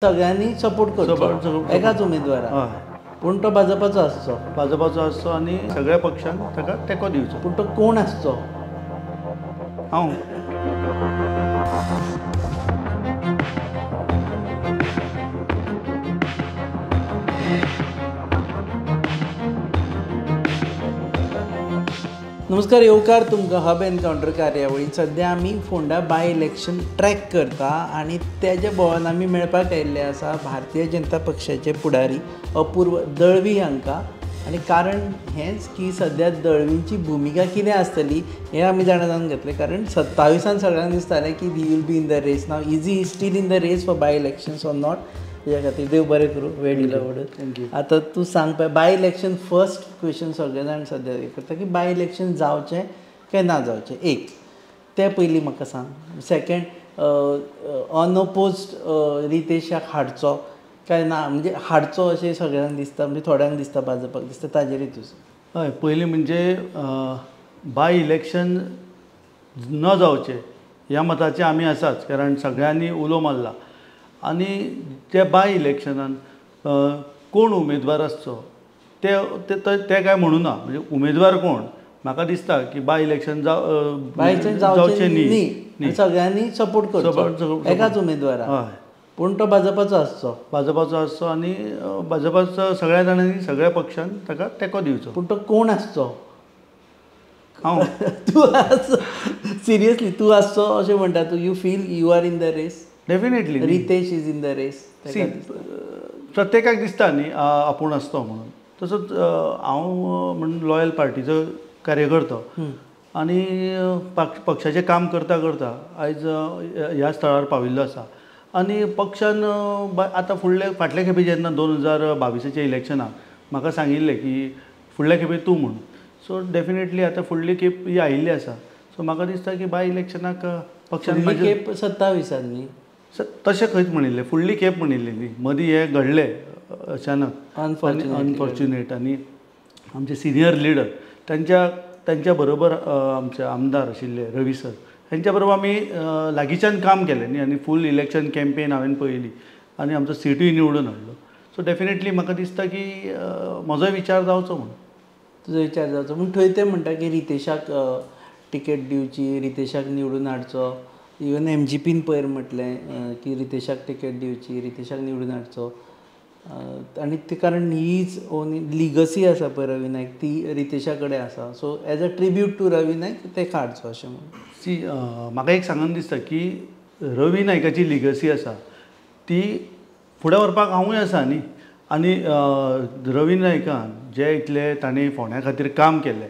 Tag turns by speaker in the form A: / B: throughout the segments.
A: सगळ्यांनी सपोर्ट करतो एकाच उमेदवाराक पूण तो भाजपाचो आसचो
B: आनी सगळ्या पक्षांक ताका तेंको दिवचो.
A: पूण तो कोण आसचो?
B: हांव.
A: नमस्कार, येवकार तुमकां हब एनकावंटर कार्यावळींत. सद्या आमी फोंडा बाय इलेक्शन ट्रॅक करता आनी तेजे भोंवन आमी मेळपाक आयिल्ले आसा भारतीय जनता पक्षाचे फुडारी अपूर्व दळवी हांकां. आनी कारण हेंच की सद्या दळवींची भुमिका कितें आसतली हें आमी जाणून घेतलें. कारण 27 सगळ्यांक दिसतालें की he will be in the race. Now is he still in the race for by elections or not? ह्या खातीर देव बरें करूं, वेळ दिला म्हणून. आतां तूं सांग पळय, बाय इलेक्शन फर्स्ट क्वेश्चन सगळे जाण सद्या हे करता की बाय इलेक्शन जावचें काय ना जावचें. एक ते पयलीं म्हाका सांग. सेकंड, अनअपोज्ड रितेशाक हाडचो काय ना, म्हणजे हाडचो अशें सगळ्यांक दिसता, म्हणजे थोड्यांक दिसता, भाजपाक दिसता, ताजेरूय तुजो.
B: हय, पयलीं म्हणजे बाय इलेक्शन न जावचें ह्या मताचे आमी आसाच, कारण सगळ्यांनी उलो मारला. आनी त्या बाय इलेक्शनान कोण उमेदवार आसचो ते काय म्हणूं ना. म्हणजे उमेदवार कोण, म्हाका दिसता की बाय इलेक्शन जावचें न्ही,
A: सगळ्यांनी सपोर्ट करचो एकाच उमेदवाराक.
B: हय,
A: पूण तो भाजपाचो आसचो
B: आनी भाजपाचो सगळ्या जाणांनी सगळ्या पक्षान ताका तेंको दिवचो.
A: पूण तो कोण आसचो?
B: हांव.
A: तूं सिरियसली तूं आसचो अशें म्हणटा तूं? You feel you are in the race?
B: Definitely.
A: Ritesh is in the race.
B: प्रत्येकाक दिसता न्ही आपूण आसतो म्हणून. तसोच हांव म्हणून लॉयल पार्टीचो कार्यकर्तो आनी पक्षाचें काम करता करता आयज ह्या स्थळार पाविल्लो आसा. आनी पक्षान आतां फाटल्या खेपे जेन्ना 2022 इलेक्शनाक म्हाका सांगिल्लें की फुडल्या खेपे तूं म्हणून. सो डेफिनेटली आतां फुडली खेप ही आयिल्ली आसा. सो म्हाका दिसता की बाय इलेक्शनाक पक्षान
A: खेप 27 न्ही,
B: तशें खंयच म्हणिल्लें, फुडली खेप म्हणिल्ली न्ही. मदीं हें घडलें अचानक, अनफॉर्च्युनेट. आनी आमचे सिनियर लिडर त्यांच्या बरोबर आमचे आमदार आशिल्ले रवी सर, हेंच्या बरोबर आमी लागींच्यान काम केलें न्ही. आनी फूल इलेक्शन कॅम्पेन हांवें पळयली आनी आमचो सिटूय निवडून हाडलो. सो डेफिनेटली म्हाका दिसता की म्हजो विचार जावचो म्हणून.
A: तुजो विचार जावचो पूण थंय ते म्हणटा की रितेशाक टिकेट दिवची, रितेशाक निवडून हाडचो. इवन MGPन पयर म्हटलें की रितेशाक टिकेट दिवची, रितेशाक निवडून हाडचो. आनी ते कारण हीच लिगसी आसा पळय रवी नायक, ती रितेशा कडेन आसा. So as a tribute to Ravi Naik ते हाडचो अशें म्हणून.
B: म्हाका एक सांगून दिसता की रवी नायकाची लिगसी आसा ती फुडें व्हरपाक हांवूय आसा न्ही. आनी रवी नायकान जे इतले ताणें फोंड्या खातीर काम केलें,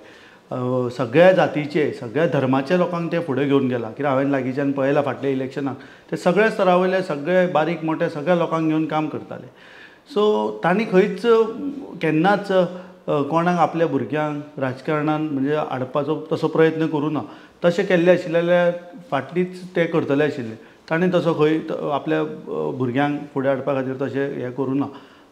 B: सगळ्या जातीचे सगळ्या धर्माच्या लोकांक ते फुडें घेवन गेला. कित्याक हांवें लागींच्यान पळयलां फाटल्या इलेक्शनाक ते सगळ्या स्तरावयले सगळे बारीक मोठे सगळ्या लोकांक घेवन काम करताले. सो तांणी खंयच केन्नाच कोणाक आपल्या भुरग्यांक राजकारणान म्हणजे हाडपाचो तसो प्रयत्न करूं ना. तशें केल्लें आशिल्लें जाल्यार फाटलींच ते करतले आशिल्ले. ताणें तसो खंय आपल्या भुरग्यांक फुडें हाडपा खातीर तशें हें करूं ना.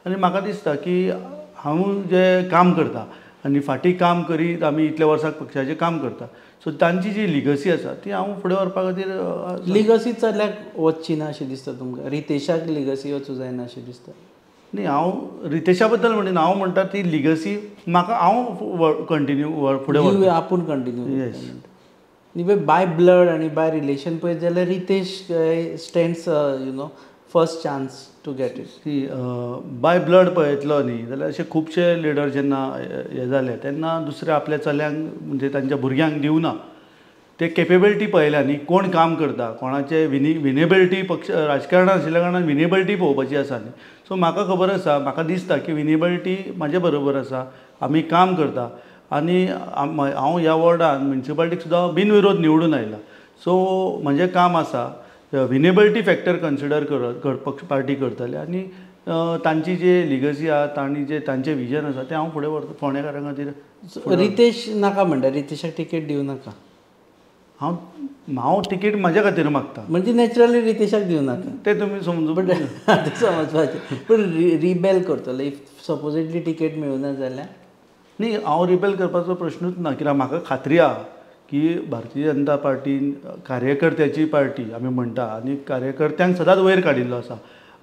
B: आनी म्हाका दिसता की हांव जें काम करता आनी फाटीं काम करीत आमी इतल्या वर्सां पक्षाचें काम करता, सो तांची जी लिगसी आसा ती हांव फुडें व्हरपा खातीर.
A: लिगसी चल्ल्याक वचची ना अशें दिसता तुमकां? रितेशाक लिगसी वचूं जायना अशें दिसता?
B: न्ही, हांव रितेशा बद्दल म्हणिना. हांव म्हणटा ती लिगसी म्हाका हांव कंटिन्यू फुडें
A: आपूण कंटिन्यू. न्ही बाय ब्लड आनी बाय रिलेशन पळयत जाल्यार Ritesh stands first chance to get it.
B: ती बाय ब्लड पळयतलो न्ही जाल्यार अशे खुबशे लिडर जेन्ना हे जाले तेन्ना दुसरे आपल्या चल्यांक म्हणजे तांच्या भुरग्यांक दिवना. ते केपेबिलिटी पळयल्या न्ही, कोण काम करता, कोणाचे विनेबिलिटी पक्ष राजकारणांत आशिल्ल्या कारणान विनेबिलिटी पळोवपाची आसा न्ही. सो म्हाका खबर आसा, म्हाका दिसता की विनेबिलिटी म्हाजे बरोबर आसा, आमी काम करता. आनी हांव ह्या वॉर्डान म्युनिसिपालिटीक सुद्दां बिनविरोध निवडून आयला. सो म्हजें काम आसा विनेबिलिटी फॅक्टर कन्सिडर करत पार्टी करतले आनी तांची जी लिगसी आहा तांणी जे तांचें विजन आसा तें हांव फुडें व्हरता फोंडेकारां खातीर.
A: रितेश नाका म्हणटा, रितेशाक टिकेट दिवं नाका?
B: हांव टिकेट म्हाज्या खातीर मागता.
A: म्हणजे नॅचरली रितेशाक दिवं नाका
B: तें तुमी समजून
A: समजपाचें. पूण रिबेल करतलो इफ सपोजिटली टिकेट मेळूना जाल्यार?
B: न्ही, हांव रिबेल करपाचो प्रश्नूच ना. कित्याक म्हाका खात्री आहा की भारतीय जनता पार्टीन कार्यकर्त्याची पार्टी आमी म्हणटा आनी कार्यकर्त्यांक सदांच वयर काडिल्लो आसा.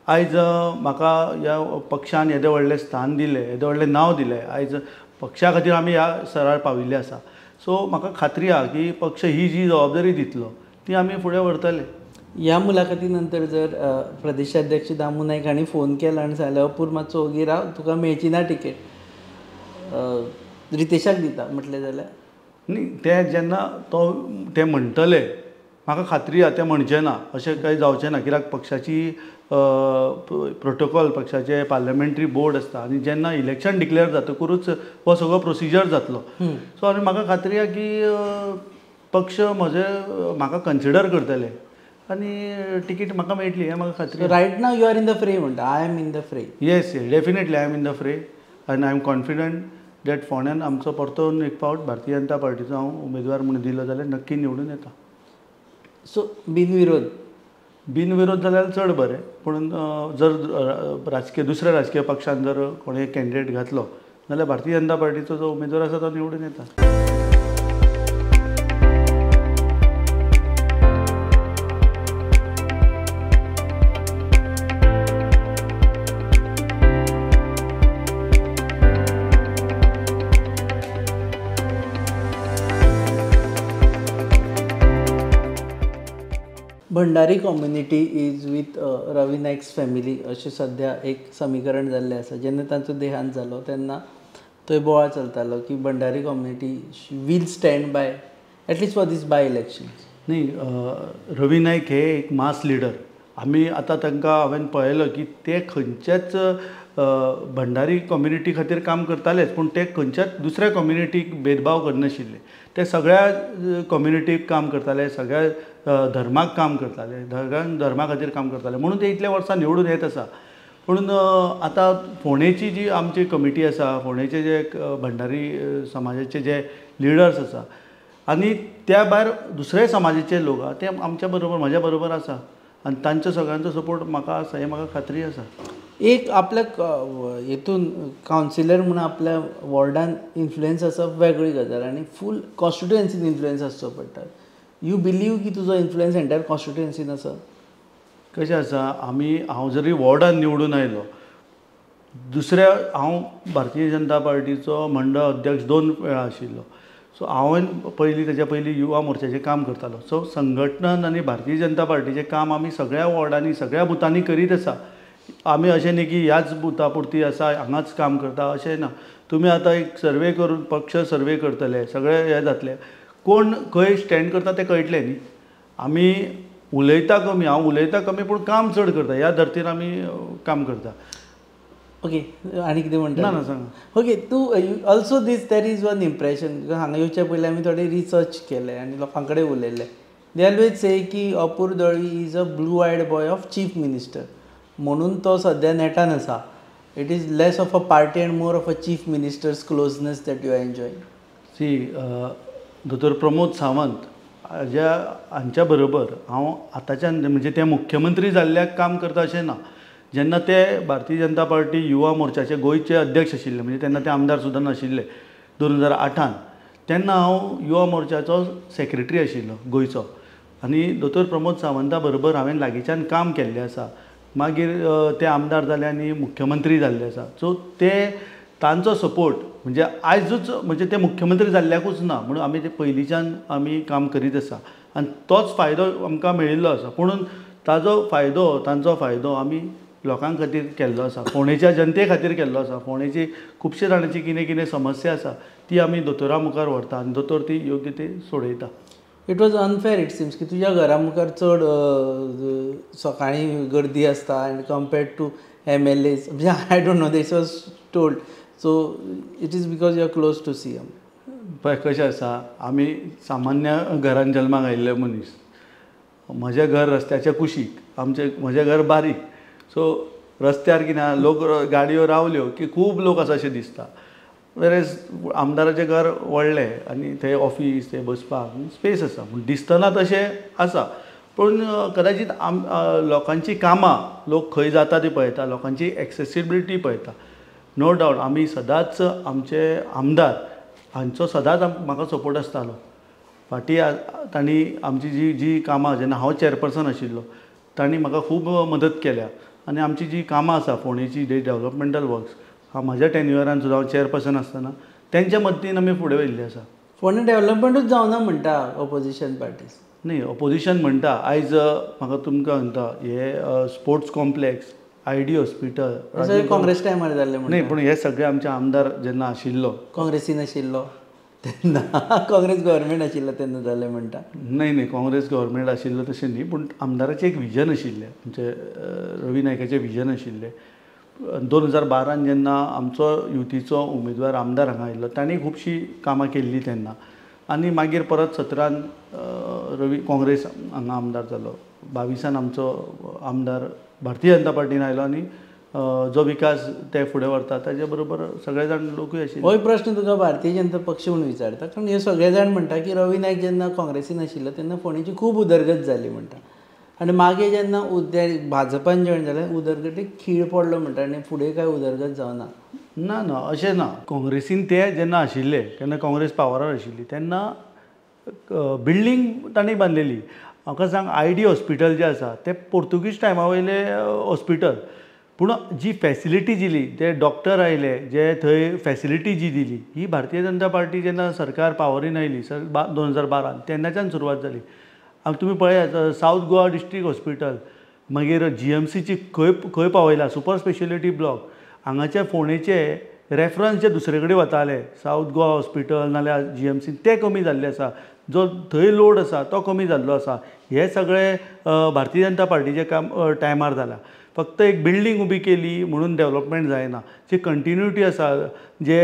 B: आयज म्हाका ह्या पक्षान येदें व्हडलें स्थान दिलें, येदें व्हडलें नांव दिलें, आयज पक्षा खातीर आमी ह्या स्थरार पाविल्ले आसा. सो म्हाका खात्री आहा की पक्ष ही जी जबाबदारी दितलो ती आमी फुडें व्हरतले.
A: ह्या मुलाखती नंतर जर प्रदेशाध्यक्ष दामू नायक हांणी फोन केला आनी सांगलें अपूर मातसो ओगी राव, तुका मेळची ना टिकेट, रितेशाक दिता म्हटलें जाल्यार?
B: न्ही, ते जेन्ना ते म्हणटले म्हाका खात्री आहा ते म्हणचे ना, अशें काही जावचें ना. कित्याक पक्षाची प्रोटोकॉल, पक्षाचे पार्लमेंटरी बोर्ड आसता आनी जेन्ना इलेक्शन डिक्लेअर जातकूच हो सगळो प्रोसिजर जातलो. सो आनी म्हाका खात्री आहा की पक्ष म्हाका कन्सिडर करतले आनी तिकीट म्हाका मेळटली, हें म्हाका खात्री.
A: Right now you are in the fray म्हणटा, I am in the fray.
B: Yes, definitely I am in the fray आनी आय एम कॉन्फिडंट दॅट फोंड्यान आमचो परतून एक फावट भारतीय जनता पार्टीचो हांव उमेदवार म्हणून दिलो जाल्यार नक्की निवडून येता.
A: सो
B: बिनविरोध जाल्यार चड बरें, पूण जर दुसऱ्या राजकीय पक्षान जर कोणें कॅन्डिडेट घातलो जाल्यार भारतीय जनता पार्टीचो जो उमेदवार आसा तो निवडून येता.
A: Bhandari community is with Ravi Naik's family अशें सद्या एक समीकरण जाल्लें आसा. जेन्ना तांचो देहांत जालो तेन्ना थंय बोवाळ चलतालो की Bhandari community will stand by at least for this by election.
B: न्ही, रवी नायक हे एक मास लिडर. आमी आतां तांकां हांवें पळयलो की ते खंयच्याच भंडारी कम्युनिटी खातीर काम करतालेच, पूण ते खंयच्याच दुसऱ्या कम्युनिटीक भेदभाव करनाशिल्ले. ते सगळ्या कम्युनिटीक काम करताले, सगळ्या धर्माक काम करताले, धर्मा खातीर काम करताले, म्हणून ते इतल्या वर्सां निवडून येत आसा. पूण आतां फोंडेची जी आमची कमिटी आसा, फोंडेचे जे भंडारी समाजाचे जे लिडर्स आसा आनी त्या भायर दुसऱ्या समाजाचे लोक आहा ते आमच्या बरोबर, म्हाज्या बरोबर आसा आनी तांचो सगळ्यांचो सपोर्ट म्हाका आसा, हें म्हाका खात्री आसा.
A: एक आपल्या हितून कावन्सिलर म्हणून आपल्या वॉर्डान इन्फ्लुएन्स आसा वेगळी गजाल आनी फूल कॉन्स्टिट्युएन्सीन इन्फ्लुएन्स आसचो पडटा. यू बिलीव की तुजो इन्फ्लुएन्स एंटायर कॉन्स्टिट्युएन्सीन आसा?
B: कशें आसा, हांव जरी वॉर्डान निवडून आयलो, हांव भारतीय जनता पार्टीचो मंडळ अध्यक्ष 2 वेळा आशिल्लो. सो हांवें तेच्या पयलीं युवा मोर्चाचें काम करतालो. सो संघटन आनी भारतीय जनता पार्टीचें काम आमी सगळ्या वॉर्डांनी, सगळ्या बुथांनी करीत आसा. आमी अशें न्ही की ह्याच बुथा पुरती आसा, हांगाच काम करता अशें ना. तुमी आतां एक सर्वे करून पक्ष सर्वे करतले, सगळे हें जातले, कोण खंय स्टँड करता तें कळटलें न्ही. आमी उलयता कमी, हांव उलयता कमी पूण काम चड करता, ह्या धर्तीर आमी काम करता.
A: ओके, आनी कितें म्हणटा?
B: ना ना सांगा.
A: ओके, तूं also this there is one impression. हांगा येवच्या पयलीं आमी थोडे रिसर्च केले आनी लोकां कडेन उलयले. दे ऑलवेज से की Apur Dalvi is a blue eyed boy of chief minister, म्हणून तो सद्या नेटान आसा. It is less of a party and more of a chief minister's closeness that you are enjoying.
B: See, दोतोर प्रमोद सावंत हांच्या बरोबर हांव आतांच्यान म्हणजे ते मुख्यमंत्री जाल्ल्याक काम करता अशें ना. जेन्ना ते भारतीय जनता पार्टी युवा मोर्चाचे गोंयचे अध्यक्ष आशिल्ले, म्हणजे तेन्ना ते आमदार सुद्दां नाशिल्ले 2008, तेन्ना हांव युवा मोर्चाचो सेक्रेटरी आशिल्लो गोंयचो आनी दोतोर प्रमोद सावंता बरोबर हांवें लागींच्यान काम केल्लें आसा. मागीर ते आमदार जाले आनी मुख्यमंत्री जाल्ले आसा. सो तांचो सपोर्ट म्हणजे आयजूच म्हणजे ते मुख्यमंत्री जाल्ल्याकूच ना, म्हणून आमी ते पयलींच्यान आमी काम करीत आसा आनी तोच फायदो आमकां मेळिल्लो आसा. पूण तांचो फायदो आमी लोकां खातीर केल्लो आसा, फोंडेच्या जनते खातीर केल्लो आसा. फोंडेची खुबशे जाणांची कितें समस्या आसा ती आमी दोतोरा मुखार व्हरता आनी दोतोर ती योग्य ती सोडयता.
A: It was unfair it seems की तुज्या घरा मुखार चड सकाळीं गर्दी आसता एंड कम्पेर्ड टू MLAs. म्हणजे I don't know, these was told. So it is because you are close to CM.
B: पळय कशें आसा, आमी सामान्य घरान जल्माक आयिल्ले मनीस. म्हजें घर रस्त्याच्या कुशीक, म्हजें घर बारीक. सो रस्त्यार कितें लोक गाडयो रावल्यो की खूब लोक आसा अशें दिसता. वेरेज आमदाराचें घर व्हडलें आनी थंय ऑफीस, थंय बसपाक स्पेस आसा, पूण दिसतना तशें आसा. पूण कदाचित लोकांची कामां लोक खंय जाता ती पळयता, लोकांची एक्सेसिबिलिटी पळयता. नो डावट आमी सदांच आमचे आमदार हांचो सदांच म्हाका सपोर्ट आसतालो. फाटीं तांणी आमची जी कामां, जेन्ना हांव चॅरपर्सन आशिल्लो, तांणी म्हाका खूब मदत केल्या आनी आमची जी कामां आसा फोंडेची डेव्हलपमेंटल वर्क्स म्हाज्या टेन्युअरान सुद्दां हांव चेअरपर्सन आसतना तेंच्या मदतीन आमी फुडें व्हेल्ली आसा.
A: फोंडे डेव्हलपमेंटूच जावना म्हणटा ऑपोजिशन पार्टीज.
B: न्ही ऑपोजिशन म्हणटा आयज म्हाका तुमकां म्हणटा हे sports complex ID hospital
A: Congress टायमार जाल्ले
B: न्ही पूण हे सगळे आमचे आमदार जेन्ना आशिल्लो
A: काँग्रेसीन आशिल्लो तेन्ना काँग्रेस गव्हर्मेंट आशिल्लो तेन्ना जालें म्हणटा.
B: न्ही काँग्रेस गव्हर्मेंट आशिल्लो तशें न्ही पूण आमदाराचें एक विजन आशिल्लें आमचे रवी नायकाचें विजन आशिल्लें. 2012 जेन्ना आमचो युतीचो उमेदवार आमदार हांगा आयिल्लो तांणी खुबशीं कामां केल्लीं तेन्ना आनी मागीर परत 17 रवी काँग्रेस हांगा आमदार जालो. 22 आमचो आमदार भारतीय जनता पार्टीन आयलो आनी जो विकास ते फुडें व्हरता ताजे बरोबर सगळे जाण लोकूय आशिल्ले.
A: होय प्रश्न तुका भारतीय जनता पक्ष म्हणून विचारता कारण हे सगळे जाण म्हणटा की रवी नायक जेन्ना काँग्रेसीन आशिल्लो तेन्ना फोंडेची खूब उदरगत जाली म्हणटा आनी मागीर जेन्ना भाजपान जॉयन जालें उदरगतीक खीळ पडलो म्हणटा आनी फुडें कांय उदरगत जावना.
B: ना अशें ना. काँग्रेसीन ते जेन्ना आशिल्ले तेन्ना काँग्रेस पावरार आशिल्ली तेन्ना बिल्डींग तांणी बांदलेली. म्हाका सांग आयडी हॉस्पिटल जें आसा तें पोर्तुगीज टायमा वयलें हॉस्पिटल पूण जी फॅसिलिटी दिली ते डॉक्टर आयले जे थंय फॅसिलिटी जी दिली ही भारतीय जनता पार्टी जेन्ना सरकार पावरीन आयली 2012 तेन्नाच्यान सुरवात जाली. तुमी पळयात सावथ गोवा डिस्ट्रिक्ट हॉस्पिटल मागीर GMCची खंय पावयला सुपर स्पेशलिटी ब्लॉक हांगाचे फोंडेचे रेफरन्स जे दुसरे कडेन वताले सावथ गोवा हॉस्पिटल नाल्यार GMC ते कमी जाल्ले आसा. जो थंय लोड आसा तो कमी जाल्लो आसा. हे सगळे भारतीय जनता पार्टीचे काम टायमार जाला. फक्त एक बिल्डींग उबी केली म्हणून डेव्हलपमेंट जायना. जी कंटिन्युटी आसा जे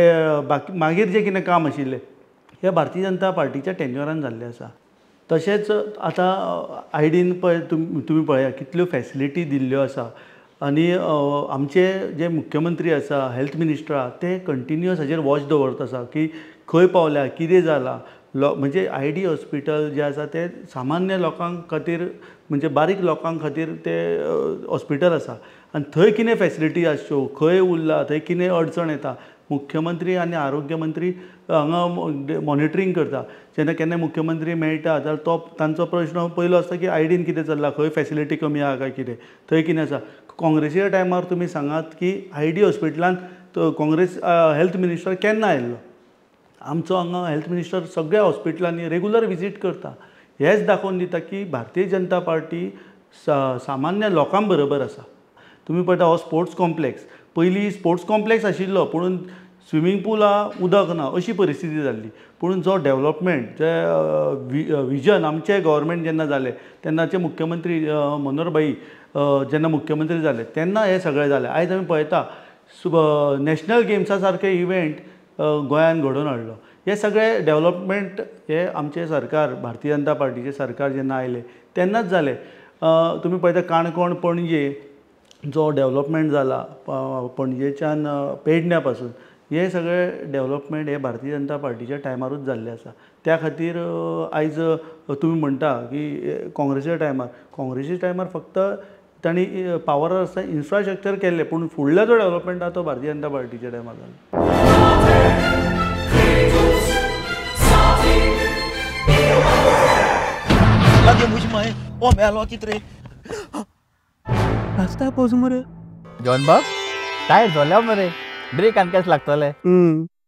B: मागीर जे कितें काम आशिल्लें हे भारतीय जनता पार्टीच्या टेन्युअरान जाल्लें आसा. तशेंच आतां आयडीन पळय तुमी पळया कितल्यो फॅसिलिटी दिल्ल्यो आसा आनी आमचे जे मुख्यमंत्री आसा हेल्थ मिनिस्टर आहा ते कंटिन्युअस हाजेर वॉच दवरता आसा की खंय पावल्या कितें जालां. म्हणजे आयडी हॉस्पिटल जे आसा ते सामान्य लोकांक खातीर म्हणजे बारीक लोकांक खातीर ते हॉस्पिटल आसा आनी थंय कितें फॅसिलिटी आसच्यो खंय उरला थंय कितें अडचण येता मुख्यमंत्री आनी आरोग्य मंत्री हांगा मॉनिटरींग करता. जेन्ना केन्ना मुख्यमंत्री मेळटा जाल्यार तो तांचो प्रश्न पयलो आसता की आयडीन कितें चल्लां खंय फॅसिलिटी कमी आहा काय कितें थंय कितें आसा. काँग्रेसीच्या टायमार तुमी सांगात की आयडी हॉस्पिटलान काँग्रेस हेल्थ मिनिस्टर केन्ना आयिल्लो. आमचो हांगा हेल्थ मिनिस्टर सगळ्या हॉस्पिटलांनी रेगुलर विजीट करता. हेच दाखोवन दिता की भारतीय जनता पार्टी सामान्य लोकां बरोबर आसा. तुमी पळयता हो स्पोर्ट्स कॉम्प्लेक्स पयलीं स्पोर्ट्स कॉम्प्लेक्स आशिल्लो पूण स्विमींग पुला उदक ना अशी परिस्थिती जाल्ली. पूण जो डेव्हलपमेंट जे विजन आमचे गव्हर्मेंट जेन्ना जालें तेन्नाचे मुख्यमंत्री मनोहरभाई जेन्ना मुख्यमंत्री जाले तेन्ना हे सगळें जालें. आयज आमी पळयता नॅशनल गेम्सा सारके इव्हेंट गोंयान घडोवन हाडलो. हे सगळे डेव्हलपमेंट हे आमचे सरकार भारतीय जनता पार्टीचे सरकार जेन्ना आयले तेन्नाच जाले. तुमी पळयता काणकोण पणजे जो डेव्हलपमेंट जाला पणजेच्यान पेडण्या पासून हे सगळे डेव्हलपमेंट हे भारतीय जनता पार्टीच्या टायमारूच जाल्ले आसा. त्या खातीर आयज तुमी म्हणटा की काँग्रेसीच्या टायमार फक्त तांणी पावरार आसता इन्फ्रास्ट्रक्चर केल्ले पूण फुडलो जो डेव्हलपमेंट आहा तो भारतीय जनता पार्टीच्या टायमार जालो.
C: रास्ता पोज मरे
D: जॉन बाब टायर झाल्या मरे ब्रेक आनी केस लागतले.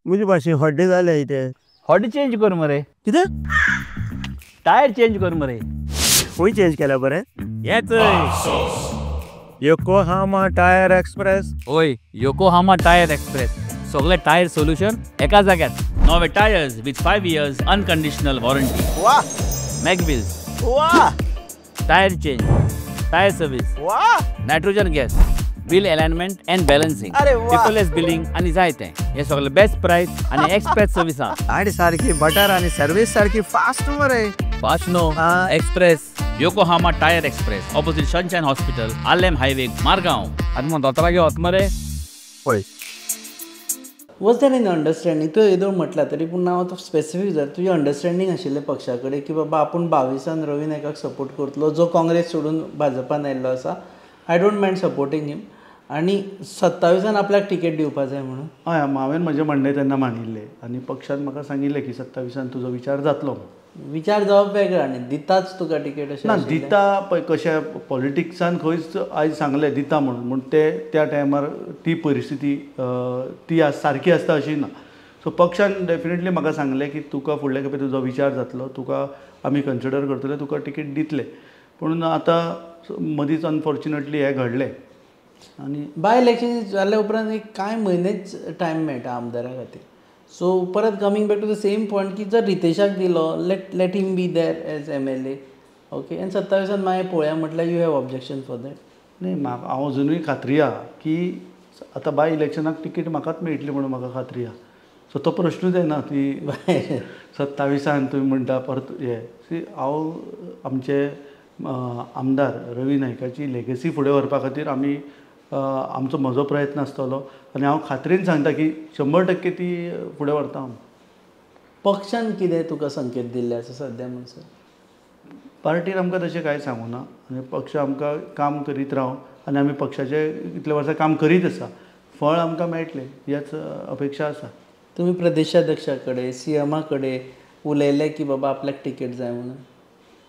C: मुझे भाशेन हड्डे जाले इथे.
D: हॉडी चेंज कर मरे.
C: कितें
D: टायर चेंज कर मरे.
C: खंय चेंज केल्या बरें. येच योकोहामा टायर एक्सप्रेस.
D: ओय योकोहामा टायर एक्सप्रेस सगळे टायर सोल्यूशन एका जाग्यार. नवे tyres with 5 years unconditional warranty.
C: वाह
D: मॅकविल्स.
C: वाह
D: टायर चेंज टायर सर्विस.
C: वाह
D: nitrogen gas wheel alignment and balancing.
C: अरे वाह.
D: पेपरलेस बिलिंग आनी जायते हे सगळे बेस्ट प्राइस आनी एक्सप्रेस सर्विस आहा.
C: गाडी सारखी बटर आणि सर्विस सारखी फास्ट मरे.
D: फास्ट नो express Yokohama tyre express opposite sunshine hospital Alem highway Margao. आनी मग दोतोरा घेवत मरे.
C: पळय
A: वॉज दॅर एन अंडरस्टँडींग तो येदो म्हटला तरी पूण हांव तो स्पेसिफीक जाता तुजें अंडरस्टँडींग आशिल्लें पक्षा कडेन की बाबा आपूण 22 रवी नायकाक सपोर्ट करतलो जो काँग्रेस सोडून भाजपान आयिल्लो आसा. आय डोंट मायंड सपोर्टींग हिम आनी 27 आपल्याक टिकेट दिवपा जाय म्हणून.
B: हय हांवें म्हजें म्हणणें तेन्ना मांडिल्लें आनी पक्षान म्हाका सांगिल्लें की 27 तुजो विचार जातलो.
A: विचार जावप वेगळा आनी दिताच तुका टिकेट अशें
B: ना
A: आशिल्लें?
B: दिता पळय कशें पॉलिटिक्सान खंयच आयज सांगलें दिता म्हणून ते त्या टायमार ती परिस्थिती ती सारकी आसता अशी ना. सो पक्षान डेफिनेटली म्हाका सांगलें की तुका फुडल्या खेपे तुजो विचार जातलो, तुका आमी कन्सिडर करतले, तुका टिकेट दितले. पूण आतां मदींच अनफॉर्च्युनेटली हें घडलें आनी
A: बाय इलेक्शन जाल्या उपरांत एक कांय म्हयनेच टायम मेळटा आमदारा खातीर. सो परत coming back to the same point की जर रितेशाक दिलो let him be there as MLA. Okay आनी 27 मागीर पळोवया म्हटल्यार you have objection for that?
B: न्ही हांव अजुनूय खात्री आहा की आतां बाय इलेक्शनाक टिकेट म्हाकाच मेळटली म्हणून म्हाका खात्री आहा. सो तो प्रश्नूच येना ती 27 तुमी म्हणटा परत हे हांव आमचे आमदार रवी नायकाची लेगसी फुडें व्हरपा खातीर आमी म्हजो प्रयत्न आसतलो आनी हांव खात्रेन सांगता की 100% ती फुडें व्हरता हांव.
A: पक्षान कितें तुका संकेत दिल्ले आसा सद्या म्हणसर?
B: पार्टीन आमकां तशें कांय सांगूं ना आनी पक्ष आमकां काम करीत राव आनी आमी पक्षाचे इतले वर्सां काम करीत आसा. फळ आमकां मेळटलें ह्याच अपेक्षा आसा.
A: तुमी प्रदेशाध्यक्षा कडेन CMA कडेन उलयले की बाबा आपल्याक टिकेट जाय म्हणून?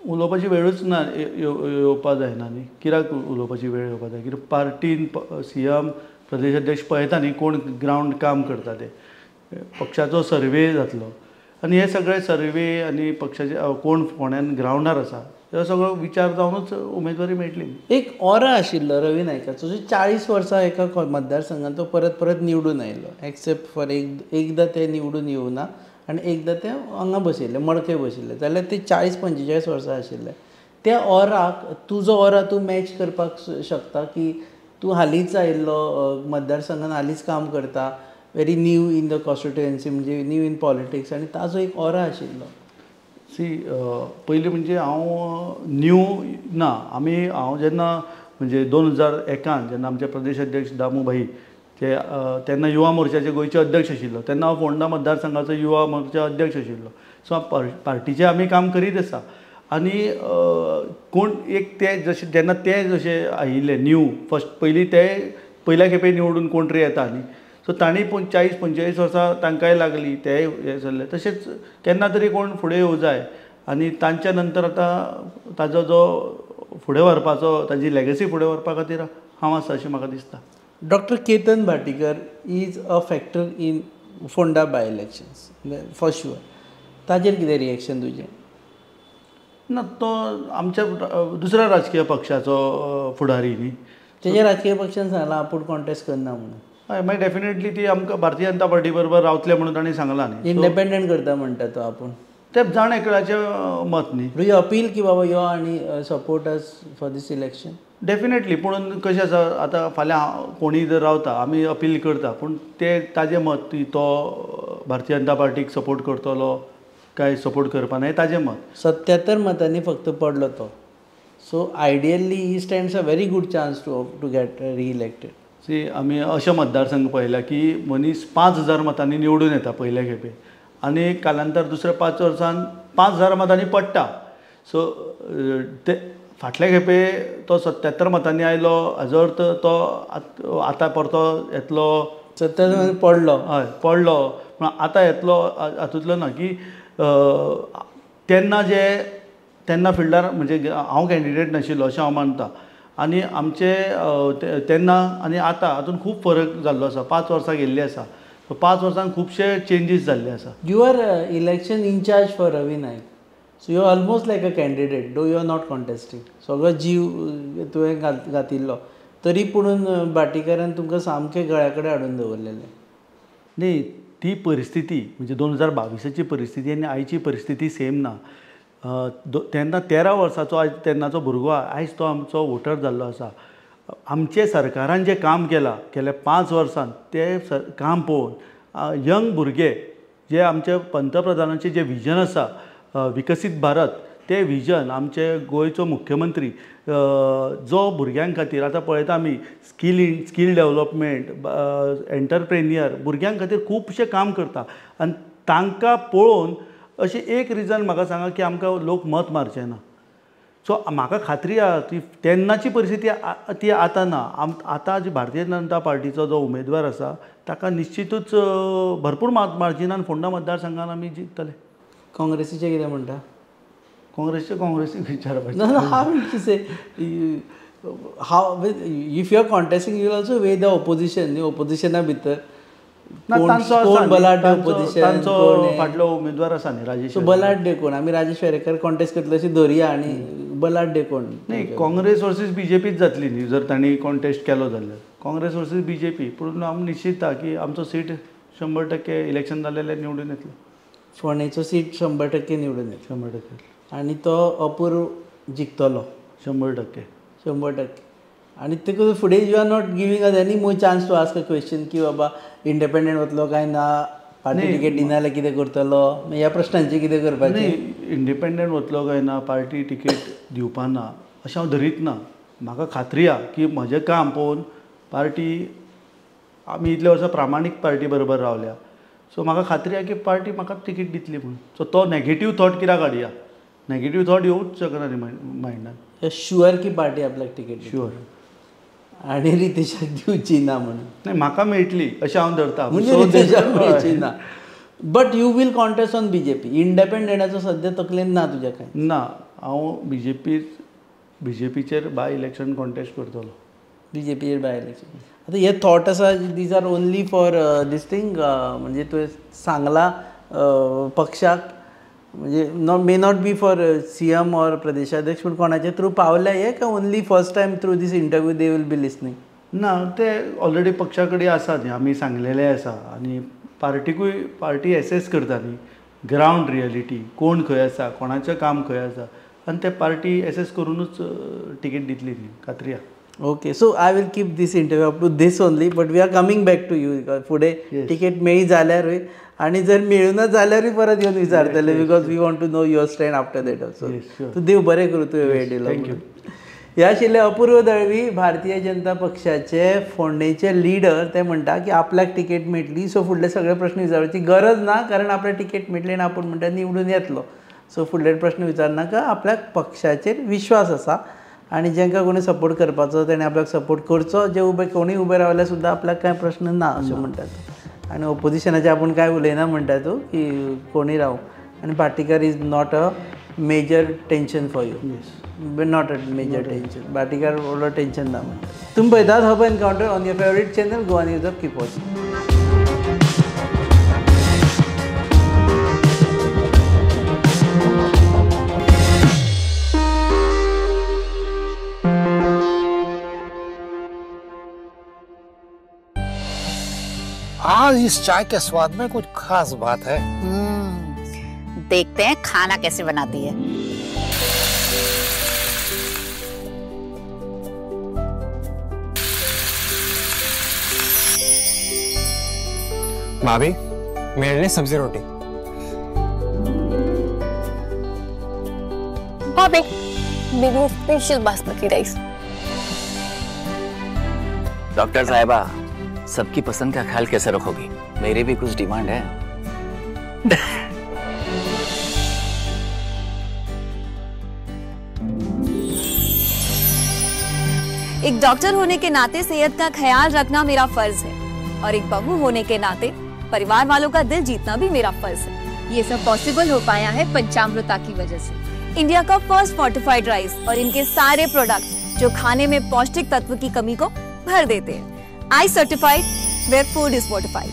B: उलोवपाची वेळूच ना येवपा जायना न्ही. कित्याक उलोवपाची वेळ येवपा जाय? कित्याक पार्टीन CM प्रदेशाध्यक्ष पळयता न्ही कोण ग्रावंड काम करता ते. पक्षाचो सर्वे जातलो आनी हे सगळे सर्वे आनी पक्षाचे कोण फोंड्यान ग्रावंडार आसा हे सगळो विचार जावनूच उमेदवारी मेळटली.
A: एक ऑरा आशिल्लो रवी नायकाचो जो 40 वर्सां एका मतदारसंघान तो परत परत निवडून आयिल्लो. एक्सेप्ट फॉर एकदां ते निवडून येवना आनी एकदां ते हांगा बशिल्ले मडके बशिल्ले जाल्यार ते 40-45 वर्सां आशिल्ले. त्या ऑराक तुजो ऑरा तूं मॅच करपाक शकता की तूं हालींच आयिल्लो मतदारसंघान हालींच काम करता, very new in the constituency म्हणजे न्यू इन पॉलिटिक्स आनी ताजो एक ऑरा आशिल्लो.
B: पयलीं म्हणजे हांव न्यू ना. हांव जेन्ना म्हणजे 2001 जेन्ना आमचे प्रदेशाध्यक्ष दामूभाई ते तेन्ना युवा मोर्चाचे गोंयचे अध्यक्ष आशिल्लो तेन्ना हांव फोंडा मतदारसंघाचो युवा मोर्चा अध्यक्ष आशिल्लो. सो पार्टीचें आमी काम करीत आसा आनी कोण एक ते जशें जेन्ना ते जशे आयिल्ले न्यू फस्ट पयलीं ते पयल्या खेपे निवडून कोण तरी येता न्ही. सो तांणी 40-45 वर्सां तांकांय लागली ते हे जाल्ले. तशेंच केन्ना तरी कोण फुडें येवं जाय आनी तांच्या नंतर आतां ताजो जो फुडें व्हरपाचो ताजी लेगसी फुडें व्हरपा खातीर हांव आसा अशें म्हाका दिसता.
A: Doctor Ketan Bhatikar is a factor in Ponda by elections for sure. ताजेर कितें रिएक्शन तुजें?
B: ना तो आमच्या दुसऱ्या राजकीय पक्षाचो फुडारी न्ही.
A: तेजे राजकीय पक्षान सांगलां आपूण कॉन्टेस्ट करना म्हणून.
B: हय मागीर डेफिनेटली ती आमकां भारतीय जनता पार्टी बरोबर रावतले म्हणून तांणी सांगलां न्ही.
A: इंडिपेंडंट करता म्हणटा तो आपूण.
B: ते जाण एकल्याचें मत न्ही.
A: डू यू अपील की बाबा यो आनी support us for this election?
B: Definitely. पूण कशें आसा आतां फाल्यां कोणीय जर रावता आमी अपील करता पूण ते ताजें मत तो भारतीय जनता पार्टीक सपोर्ट करतलो काय सपोर्ट करपा ना हें ताजें मत.
A: 77 मतांनी फक्त पडलो तो. So ideally he stands a very good chance to get reelected.
B: आमी अशे मतदारसंघ पळयला की मनीस 5000 मतांनी निवडून येता पयल्या खेपे आनी कालांतर दुसऱ्या 5 वर्सान 5000 मतांनी पडटा. सो ते फाटल्या खेपे तो 77 मतांनी आयलो हाजो अर्थ तो आतां परतो येतलो
A: 77 पडलो.
B: हय पडलो पूण आतां येतलो हातूंतलो ना की तेन्ना फिल्डार म्हणजे हांव कॅन्डिडेट नाशिल्लो अशें हांव मानता आनी आमचे तेन्ना आनी आतां हातूंत खूब फरक जाल्लो आसा. 5 वर्सां गेल्लीं आसा. 5 वर्सांत खुबशे चेंजीस जाल्ले आसा.
A: You are election incharge for Ravi Naik. So you are almost like a candidate though you are not contesting. सगळो जीव तुवें घातिल्लो तरी पुणून भाटीकारान तुमकां सामकें गळ्या कडेन हाडून दवरलेलें.
B: न्ही ती परिस्थिती म्हणजे 2022ची परिस्थिती आनी आयची परिस्थिती सेम ना. तेन्ना 13 वर्साचो आयज तेन्नाचो भुरगो आयज तो आमचो वोटर जाल्लो आसा. आमचे सरकारान जें काम केलां गेल्या 5 वर्सांत तें काम पळोवन यंग भुरगे जे आमचे पंतप्रधानाचें जें विजन आसा विकसीत भारत तें विजन आमचे गोंयचो मुख्यमंत्री जो भुरग्यां खातीर आतां पळयता आमी स्कील डेवलपमेंट एंटरप्रेन्युअर भुरग्यां खातीर खुबशें काम करता आनी तांकां पळोवन अशें एक रिजन म्हाका सांगा की आमकां लोक मत मारचे ना. सो म्हाका खात्री आहा ती तेन्नाची परिस्थिती ती आतां ना. आतां जी भारतीय जनता पार्टीचो जो उमेदवार आसा ताका निश्चितूच भरपूर मार्जिनान फोंडा मतदारसंघान आमी जिखतले.
A: काँग्रेसीचें कितें म्हणटा?
B: काँग्रेसीक विचारपाचें.
A: No, how will you say? If you are contesting, you will also weigh the opposition. The opposition भितर कोण बलाढ्य opposition,
B: तांचो फाटलो उमेदवार आसा न्ही राजेश.
A: सो बलाढ्य कोण आमी राजेश वेरेकर कॉन्टेस्ट करतले अशी धरया आनी बलाढ्य कोण.
B: नाही, काँग्रेस वर्सीस बीजेपीच जातली न्ही जर तांणी कॉन्टेस्ट केलो जाल्यार. काँग्रेस वर्सीस बीजेपी, पूण आमी निश्चित आहा की आमचो सीट 100% इलेक्शन जालेले निवडून येतलो.
A: फोंडेचो सीट 100% निवडून येतलो
B: 100%.
A: आनी तो अपूर्व जिखतलो
B: 100%.
A: 100%. आनी तेका फुडें you are not giving us any more chance to ask a question की बाबा इंडिपेंडंट वतलो काय ना, पार्टी टिकेट दिना जाल्यार कितें करतलो, ह्या प्रश्नांचें कितें करपाचें.
B: नाही, इंडिपेंडंट वतलो काय ना, पार्टी टिकेट दिवपा ना अशें हांव धरीत ना. म्हाका खात्री आहा की म्हजें काम पळोवन पार्टी, आमी इतले वर्सां प्रामाणीक पार्टी बरोबर रावल्या, सो म्हाका खात्री आहा की पार्टी म्हाका तिकीट दितली म्हणून. सो तो नेगेटीव थॉट कित्याक काडया. नेगेटीव थॉट येवूच शकना न्ही मायंडान.
A: शुअर की पार्टी आपल्याक टिकेट
B: शुअर.
A: आनी रितेशाक दिवची ना म्हणून.
B: नाही, म्हाका मेळटली अशें हांव धरता.
A: म्हणजे रितेशाक मेळची ना. But you will contest on BJP. इंडिपेंडंटाचो सद्या तकलेन ना तुज्या काय?
B: ना, हांव बीजेपीचेर बाय इलेक्शन कॉन्टेस्ट करतलो.
A: बीजेपीचेर बाय इलेक्शन. आतां हे थॉट आसा these are only for this thing, म्हणजे तुवें सांगला पक्षाक, म्हणजे may not be for CM or प्रदेशाध्यक्ष, पूण कोणाचे थ्रू पावल्या हे काय only first time through this interview they will be listening?
B: ना, ते ऑलरेडी पक्षा कडेन आसा न्ही, आमी सांगलेले आसा. आनी पार्टी एसेस करता न्ही ग्रावंड रियलिटी, कोण खंय आसा, कोणाचें काम खंय आसा, आनी ते पार्टी एसेस करूनच टिकेट दितली न्ही, खात्री आहा.
A: Okay, so I will keep this interview up to this only, but we are coming back to you. फुडें टिकेट मेळ्ळी जाल्यारूय आनी जर मेळूना जाल्यारूय परत येवन विचारतले, because we want to know your stand after that also. तू देव बरें करूं, तुवें वेळ दिलो.
B: थँक्यू.
A: हे आशिल्ले अपूर्व दळवी, भारतीय जनता पक्षाचे फोंडेचे लिडर. ते म्हणटा की आपल्याक तिकेट मेळटली, सो फुडले सगळे प्रश्न विचारपाची गरज ना, कारण आपल्याक तिकेट मेळटली आनी आपूण म्हणटा निवडून येतलो. सो फुडले प्रश्न विचारनाका, आपल्याक पक्षाचेर विश्वास आसा आनी जेंका कोणी सपोर्ट करपाचो तेणें आपल्याक सपोर्ट करचो. जे कोणी उबे रावल्यार सुद्दां आपल्याक कांय प्रश्न ना अशें म्हणटात. आनी ओपोजिशनाचें आपूण कांय उलयना म्हणटा तूं की कोणी राव. आनी Bhatikar is not a major tension for you. Not a major tension. Bhatikar व्हडलो टेंशन ना म्हणटा. तुमी पळयतात hub encounter on your favourite channel Goa news of keep watching.
E: आज इस चाय के स्वाद में कुछ खास बात है.
F: देखते हैं खाना कैसे बनाती है.
E: भाभी, मेरे लिए सब्जी रोटी.
G: भाभी, मेरे लिए स्पेशल बासमती राइस.
H: डॉक्टर साहिबा, सबकी पसंद का ख्याल कैसे रखोगी? मेरी भी कुछ डिमांड है.
G: एक डॉक्टर होने के नाते सेहत का ख्याल रखना मेरा फर्ज है, और एक बहू होने के नाते परिवार वालों का दिल जीतना भी मेरा फर्ज है.
I: ये सब पॉसिबल हो पाया है पंचामृता की वजह से.
G: इंडिया का फर्स्ट फोर्टिफाइड राइस और इनके सारे प्रोडक्ट जो खाने में पौष्टिक तत्व की कमी को भर देते हैं. I certified, where food is fortified.